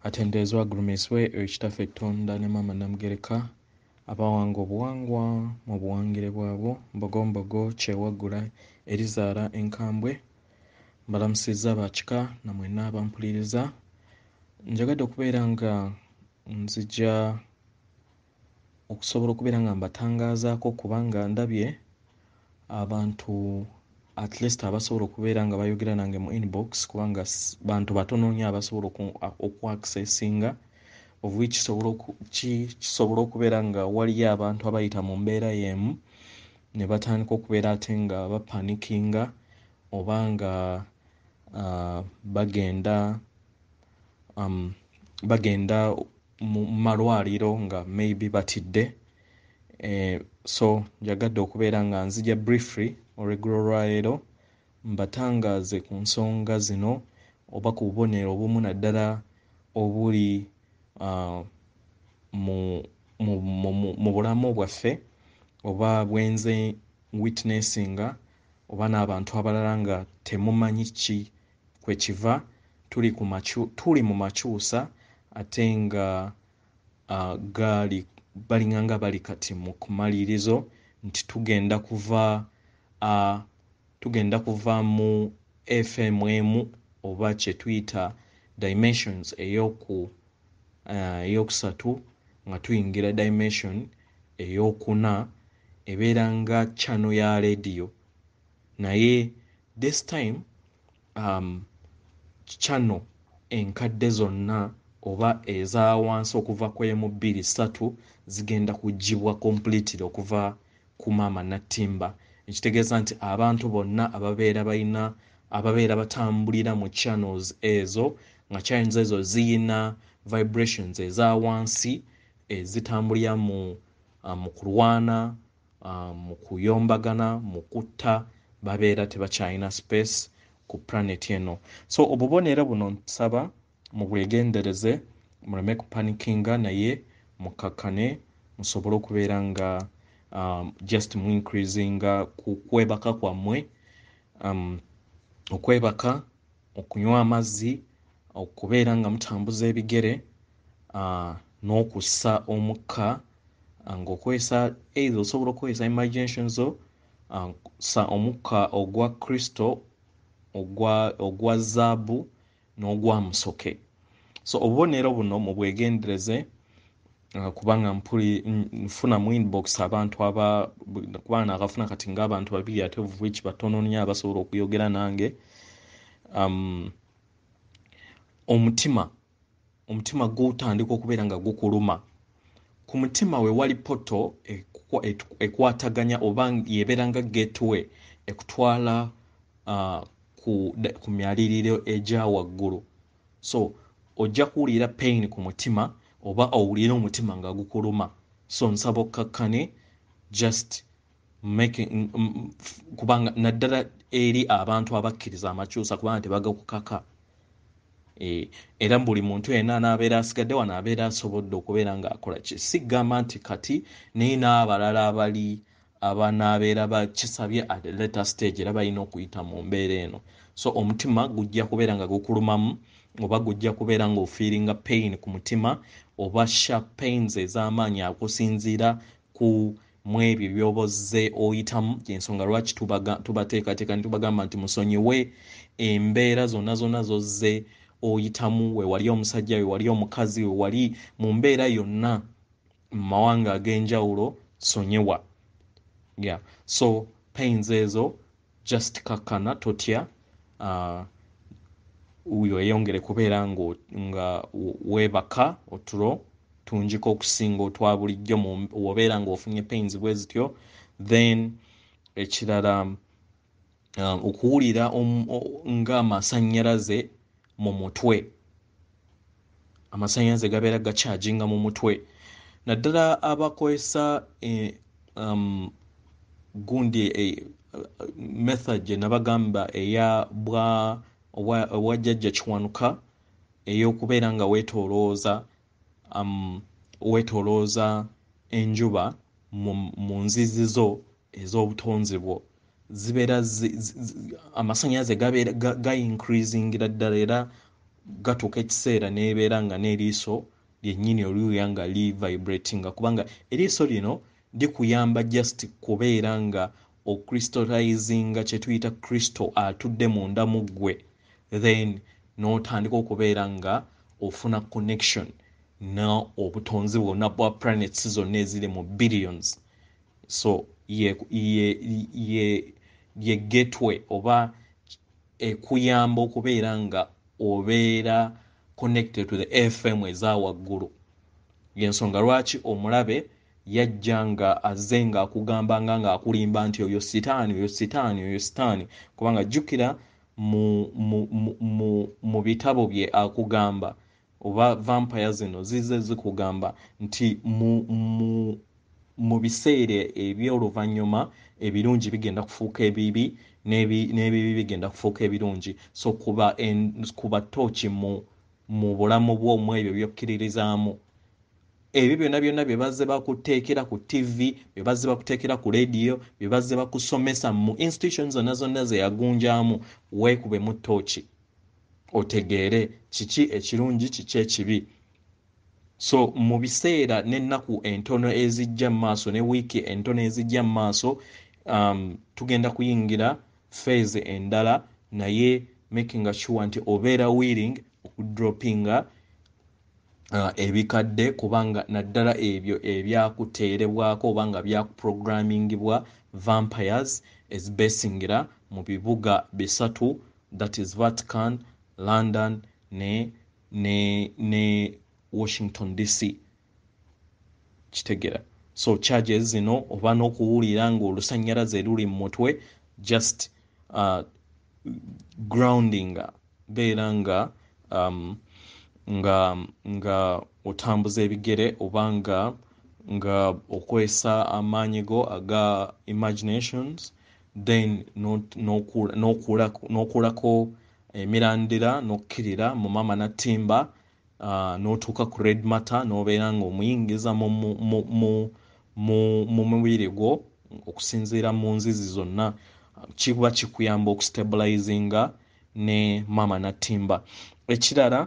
Atendeezwa agulumiizibwe ekitaffe Tonda ne Maama Namugereka abawanga obuwangwa mu buwangire bwabwo mbogombogo kyewaggula erizaala enkambwe mbalamusizza baakika na mwenna abampuliriza. Njagadde okubeera nga nzija okusobola okubeera nga mbatangaazaako kubanga ndabye abantu at least abasobola okubeera nga bayogera nange mu inbox kubanga bantu batono nnyo abasobola okwaccessinga of which kisobola okubeera nga waliyo abantu abayita mu mbeera y'emu ne batandika okubeera ate nga bapanikinga oba nga bagenda mu malwaliro nga maybe batidde. So njagadde okubeera nga nzija briefly olw'eggulo lwaleero mbatangaaze ku nsonga zino oba ku bubonero obumu naddala obuli mu bulamu bwaffe oba bwenze witnessinga oba n'abantu abalala nga temumanyi ki kwe kiva. Tuli mu makyusa ate nga balinga nga bali kati mu kumalirizo nti tugenda kuva mu FM emu oba kye tuyita dimensions eyokusatu nga tuyingira dimension eyokuna ebeera nga channel ya radio, naye this time channel enkadde zonna oba eza wansi okuva ku emu bbiri ssatu zigenda kuggyibwa completely okuva ku Maama Nattimba. Ekitegeeza nti abantu bonna ababeera batambulira mu channels ezo nga channels ezo ziyina vibrations eza wansi ezitambulira mu kulwana, mu kuyombagana, mu kutta, babeera tebakyalina space ku planet eno. So obubonero buno nsaba mubwegendereze muleme kupanikinga naye mukakkane musobole okubeera nga just mu increasinga ku kwebaka kwammwe, okwebaka, okunywa amazzi, okubeera nga mutambuza ebigere n'okussa omukka ng'okozesa either osobola okukozesa imagination zo, sa omukka ogwa crystal, ogwa zaabu n'ogwa musoke. So obubonero buno mubwegendereze kubanga nfuna mu inbox abantu kubanga nakafuna kati ng'abantu babiri ate of which batono nnyo abasobola okuyogera nange. Omutima gutandika okubeera nga gukuluma. Ku mutima we wali poto ekwataganya oba yebeera nga gateway ekutwala ku myaliriro egya waggulu. So ojja kuwulira pain ku mutima oba owulire omutima nga gukuluma. So nsaba okkakkane just kubanga naddala eri abantu abakkiriza amakyusa kubanga tebagakukaka. Era buli muntu yenna anaabeera asigadde wano abeera asobodde okubeera ng'akola ki. Sigamba nti kati naye n'abalala abanaabeera bakisabye at a later stage era balina okuyita mu mbeera eno. So omutima gujja kubeera nga gukulumamu oba gujja kubeera ng'ofiiringa pain ku mutima oba sharp pains ez'amaanyi akusinziira mu ebyo by'obozze oyitamu. Y'ensonga lwaki tubateekateeka ne tubagamba nti musonyiwe embeera zonna zozze oyitamu, we wali omusajja, we wali omukazi, we wali mu mbeera yonna mu mawanga ag'enjawulo, sonyiwa. So pains ezo just kakkana, totya, weyongere kubeera nga weebaka otulo tungiko okusinga otwa bulijjo wobeera ng'ofunye pains bwe zityo. Then ekirala okuwulira ng'amasannyalaze mu mutwe, amasannyalaze gabeera gacharginga mu mutwe naddala abakozesa gundi method gye nabagamba owa jjajja Kiwanuka ey'okubeera nga weetoolooza enjuba mu nzizizo ez'obutonzi bwo, zibeera amasannyalaze gabeera ga increasingira ddala era gatuuka ekiseera nebeera nga n'eriiso lyennyini oluuya nga vibratinga kubanga eriiso lino likuyamba just kubeera nga okrystalizinga kye tuyita kristo atudde munda mu ggwe then n'otandika okubeera nga ofuna connection na obutonzi bwonna bwa planets zonna eziri mu billions so ye gateway oba ekuyamba okubeera nga obeera connected to the FM eza waggulu yensonga lwaki omulabe yajja nga azze nga akugamba nga akulimba nti oyo sitaani kubanga jjukira mu bitabo bye akugamba oba vampire zino zize zikugamba nti mu biseera eby'oluvannyuma ebirungi bigenda kufuuka ebibi n'ebibi bigenda kufuuka ebirungi so kuba tooki mu bulamu bw'omu ebyo by'okkiririzaamu ebyo byonna bye bazze bakuteekera ku TV bye bazze bakuteekera ku radio bye bazze bakusomesa mu institutions zonna ze yagunjaamu weekubemu tooki otegeere kiki ekirungi kiki ekibi so mu biseera n'ennaku entono ezijja mu maaso ne wiiki entono ezijja mu maaso tugenda kuyingira phase endala naye making sure nti obeera willing okudropinga ebikadde kubanga naddala ebyo ebyakuteerebwako oba nga byakuprogrammingibwa vampires ezibesingira mu bibuga bisatu that is Vatican, London ne Washington DC kitegera so charges zino oba n'okuwulira nga olusannyalaze luli mu mutwe just grounding beera nga otambuza ebigere oba nga okwesa amaanyi go aga imaginations then n'okulako emirandira n'okkirira mu mama natimba n'otuuka ku red matter n'obeera nga omuyingiza mu mubiri gwo okusinziira mu nzizi zonna kiba kikuyamba okustabilizinga ne mama natimba ekirala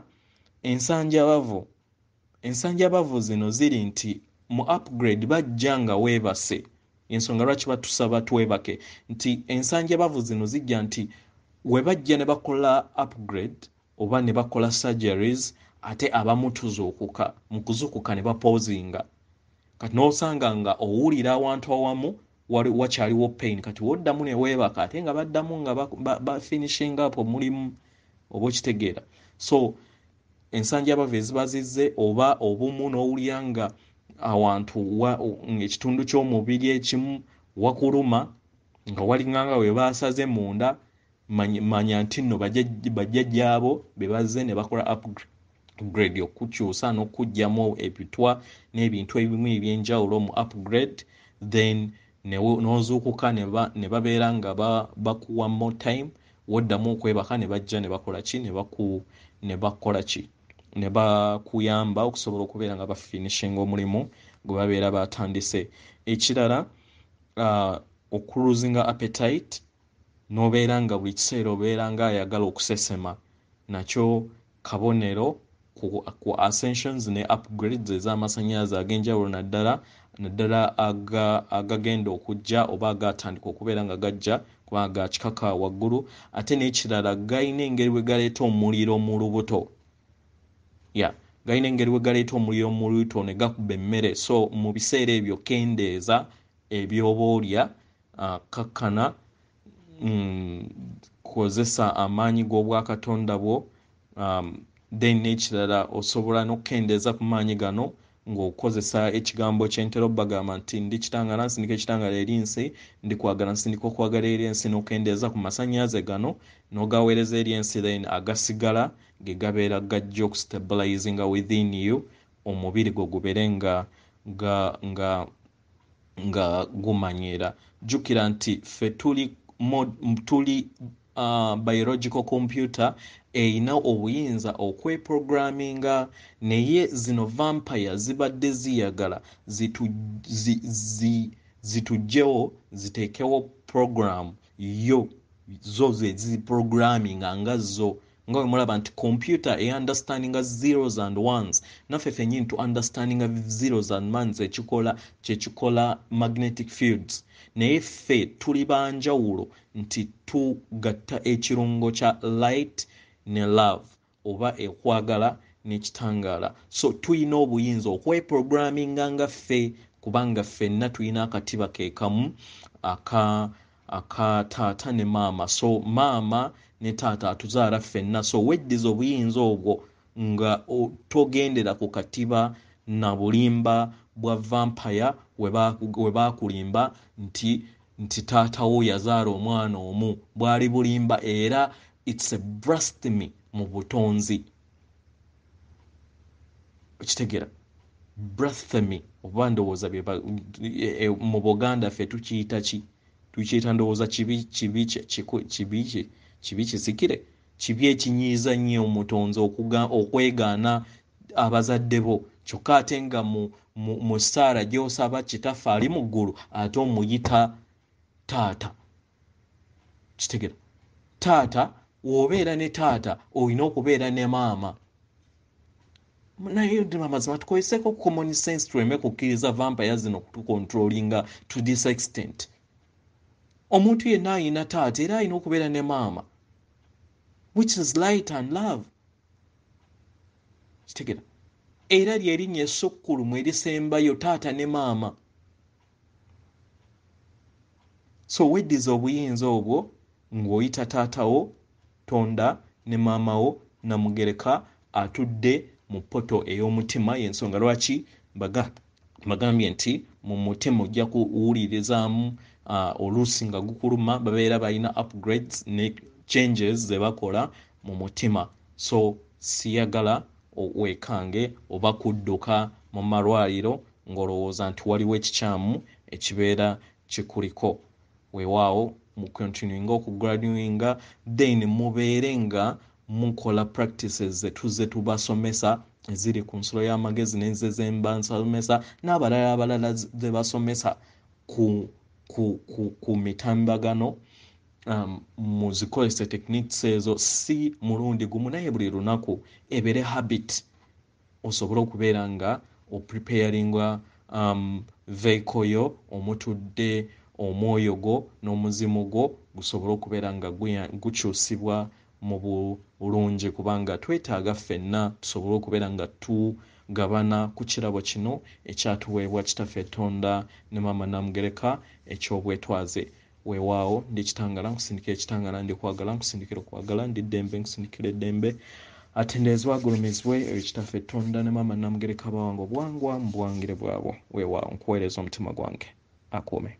ensanjabavu zino ziri nti mu upgrade bajja nga weebase ensonga lwaki batusaba twebake nti ensanjabavu zino zijja nti we bajja ne bakola upgrade oba ne bakola surgeries ate abamu tuzuukuka mu kuzuukuka ne bapoozinga kati n'osanga nga owulira awantu awamu wakyaliwo pain kati woddamu ne weebaka ate nga baddamu nga bafinishing up omulimu oba okitegeera so ensanjabavu eziba zizze oba obumu n'owulira nga awantu ekitundu ky'omubiri ekimu wakuluma nga walinganga we baasaze munda manya nti nno bajjajjaabo be bazze ne bakola upgrade okukyusa n'okugyamu ebitwa n'ebintu ebimu ebyenjawulo mu upgrade then n'ozuukuka ne babeera nga bakuwa more time woddamu okwebaka ne bajja ne bakola ki ne bakola ki ne bakuyamba okusobola okubeera nga bafinishinga omulimu gwe babeera batandise ekirala okuluzinga appetite n'obeera nga buli kiseera obeera nga ayagala okusesema nakyo kabonero ku ascensions ne upgrades ez'amasannyalaze ag'enjawulo naddala agagenda okujja oba agatandika okubeera nga gajja kubanga ga kikaka waggulu ate n'ekirala galina engeri bwe galeeta omuliro mu lubuto galina engeri bwe galeeta omuliro mu lubuto ne gakuba emmere so mu biseera ebyo kendeeza ebyoba olya kakkana kozesa amaanyi g'obwakatonda bwo then n'ekirala osobola n'okukendeeza ku maanyi gano ng'okozesa ekigambo kyentera obbagamba nti ndi kitangala nsindika ekitangala eri nsi ndi kwagala nsindika okwagala eri ensi n'okendeeza ku masannyalaze gano n'ogaweereza eri ensi then agasigala ge gabeera gajja okustabilizinga within you omubiri gwo gubeere nga gumanyiira jjukira nti ffe tuli biological computer eyina obuyinza okweprogramminga naye zino vampire zibadde ziyagala zitugjewo ziteekewo program zo ze ziprogramminga nga zo nga bwe mulaba nti computer understanding zeros and ones naffe ffennyini tu understanding zeros and ones kyekikola magnetic fields naye ffe tuli banjawulo nti tugatta ekirungo kya light ne love oba ekwagala n'ekitangaala so tuyina obuyinza okweprogramminga nga ffe kubanga ffenna tulina akatiba keekamu aka taata ne maama so maama ne taata atuzaala ffenna so weddiza obuyinza obwo nga togendera ku katiba na bulimba bwa vampire we baakulimba nti taatawo yazaala omwana omu bwali bulimba era it's a blasphemy mu butonzi okitegera blasphemy oba ndowooza mu Buganda ffe tukiyita ndowooza kibi kisikire kibi ekinyiiza nnyo omutonzi okwegaana abazadde bo kyokka ate nga mu ssaala gy'osaba kitaffe ali mu ggulu ate omuyita taata kitegera taata w'obeera ne taata olina okubeera ne maama naye mazima tukozeseko common sense tuleme kukkiriza vampire zino okutukontrolinga to this extent omuntu yenna alina taata era alina okubeera ne maama which is light and love kitegera era lyerinnya essukkulumu erisembayo taata ne maama so weddiza obuyinza obwo ng'oyita taatawo tonda ne maamawo Namugereka atudde mu poto ey'omutima y'ensonga lwaki bagambye nti mu mutima ojja kuwulirizaamu oluusi nga gukuluma babeera balina upgrades ne changes ze bakola mu mutima so siyagala weekange oba kudduka mu malwaliro ng'olowooza nti waliwo ekikyamu ekibeera kikuliko weewaawo mu continuinga okugraduinga then mubeere nga mukola practices zetuze tubasomesa eziri ku nsolo y'amagezi n'enze zembasomesa n'abalala ze basomesa ku mitambagano mu zikozesa techniques ezo si mulundi gumu naye buli lunaku ebeere habit osobole okubeera nga opreparinga vehicle yo omutudde omwoyo gwo n'omuzimu gwo gusobole okubeera nga gukyusibwa mu bulungi kubanga twetaaga ffenna tusobole okubeera nga tugabana ku kirabo kino ekyatuweebwa kitaffe Tonda ne maama Namugereka eky'obwetwaze weewaawo ndi kitangala nkusindikira ekitangala ndi kwagala nkusindikira okwagala ndi ddembe nkusindikira eddembe atendeezebwa agulumizibwe ekitaffe Tonda ne maama Namugereka bawange obwangwa mu buwangire bwabwe weewaawo nkuweereza omutima gwange akuume